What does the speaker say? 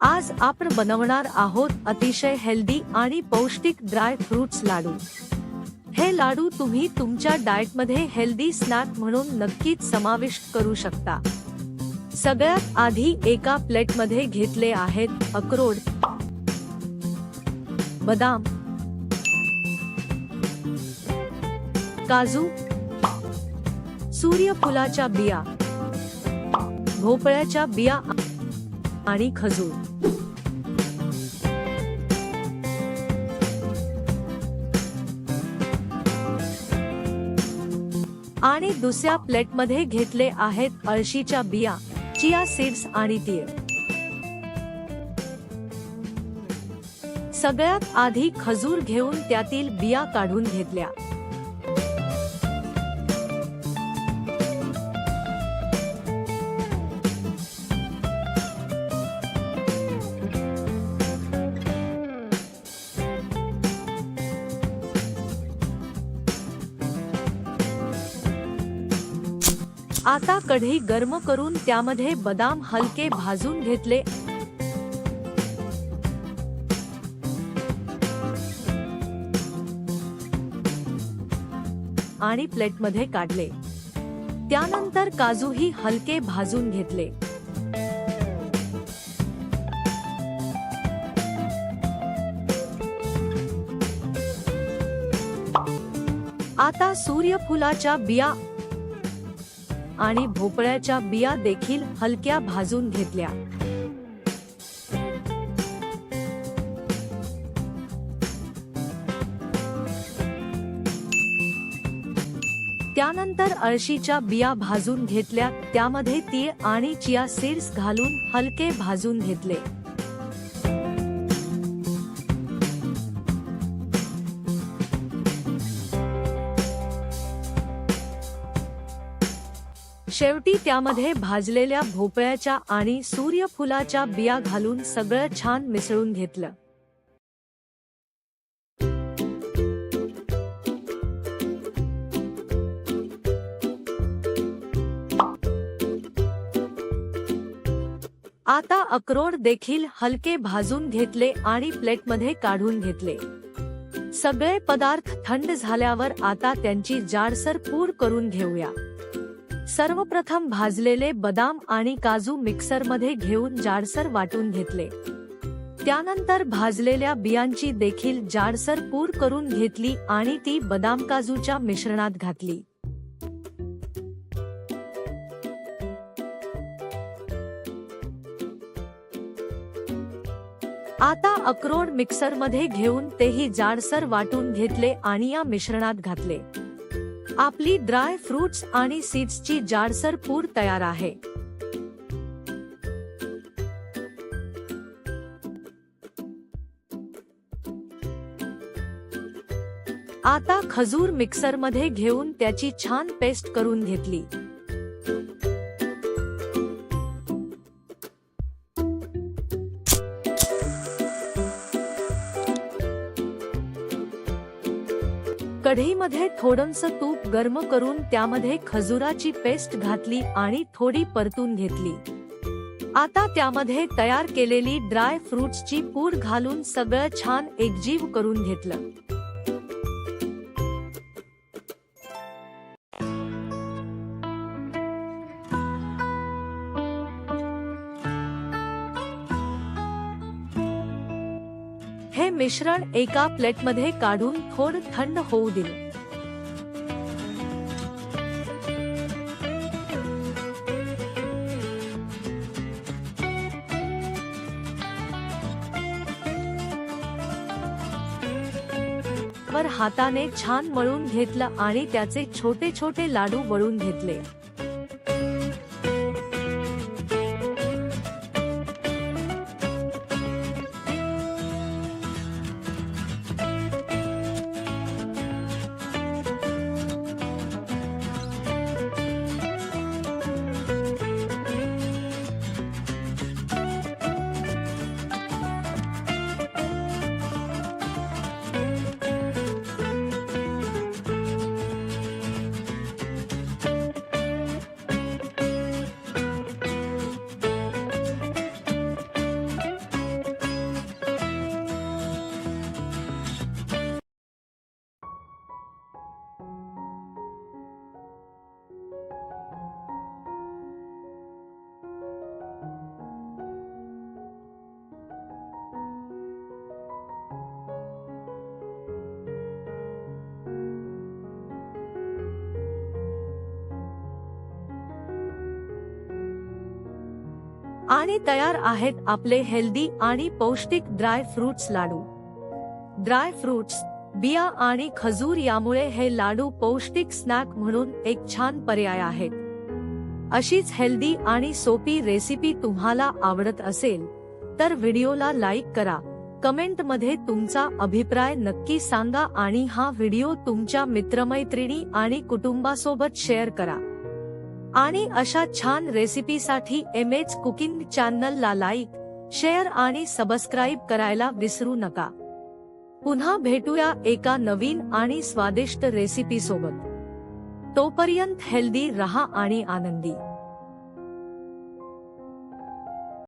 आज आपण बनवणार आहोत अतिशय हेल्दी आणि पौष्टिक ड्राय फ्रूट्स लाडू। हे लाडू तुम्ही तुमच्या डाएट मध्ये हेल्दी स्नॅक म्हणून नक्कीच समाविष्ट करू शकता। सगळ्यात आधी एका प्लेट मध्ये घेतले आहेत अक्रोड, बदाम, काजू, सूर्यफुलाच्या बिया, भोपळ्याच्या बिया आणि खजूर। आणि दुसऱ्या प्लेट मध्ये घेतले आहेत अळशीच्या बिया, चिया सीड्स आणि तीळ। सगळ्यात आधी खजूर घेऊन त्यातील बिया काढून घेतल्या। आता कढई गरम करून त्यामध्ये बदाम हलके भाजून घेतले आणि प्लेटमध्ये काढले। त्यानंतर काजूही हलके भाजून घेतले। आता सूर्यफुलाच्या बिया आणि भोपळ्याच्या बिया देखील हलक्या भाजून घेतल्या। त्यानंतर अळशीच्या बिया भाजून घेतल्या, त्यामध्ये तीळ आणि चिया सीड्स घालून हलके भाजून घेतले। शेवटी त्यामध्ये भाजलेल्या भोपळ्याच्या आणि सूर्यफुलाच्या बिया घालून सगळं छान मिसळून घेतलं। आता अक्रोड देखील हलके भाजून घेतले आणि प्लेटमध्ये काढून घेतले। सगळे पदार्थ थंड झाल्यावर आता त्यांची जाडसर पूड करून घेऊया। सर्वप्रथम भाजलेले बदाम आणि काजू मिक्सरमध्ये घेऊन जाडसर वाटून घेतले। त्यानंतर भाजलेल्या बियांची देखील जाडसर पूड करून घेतली आणि ती बदाम काजूच्या मिश्रणात घातली। आता अक्रोड मिक्सरमध्ये घेऊन तेही जाडसर वाटून घेतले आणि या मिश्रणात घातले। आपली ड्राय फ्रूट्स आणि सीड्सची जाडसर पूड तयार आहे। आता खजूर मिक्सरमध्ये घेऊन त्याची छान पेस्ट करून घेतली। कढईमध्ये थोडंसं तूप गरम करून त्यामध्ये खजुराची पेस्ट घातली आणि थोडी परतून घेतली। आता त्यामध्ये तयार केलेली ड्राय फ्रूट्सची पूड घालून सगळं छान एकजीव करून घेतलं। हे मिश्रण एका प्लेटमध्ये काढून थोडं थंड होऊ दिले। वर हाताने छान मळून घेतलं आणि त्याचे छोटे छोटे लाडू वळून घेतले। आणि तयार आहेत आपले हेल्दी आणि पौष्टिक ड्राय फ्रुट्स लाडू। ड्राय फ्रुट्स, बिया आणि खजूर यामुळे हे लाडू पौष्टिक स्नॅक म्हणून एक छान पर्याय आहेत। अशीच हेल्दी आणि सोपी रेसिपी तुम्हाला आवडत असेल तर व्हिडिओला लाईक करा, कमेंट मध्ये तुमचा अभिप्राय नक्की सांगा आणि हा व्हिडिओ तुमच्या मित्रमैत्रिणी आणि कुटुंबासोबत शेअर करा। आणि अशा छान रेसिपीसाठी एमएच कुकिंग चॅनलला लाईक, शेअर आणि सबस्क्राईब करायला विसरू नका। पुन्हा भेटूया एका नवीन आणि स्वादिष्ट रेसिपी सोबत। तोपर्यंत हेल्दी रहा आणि आनंदी।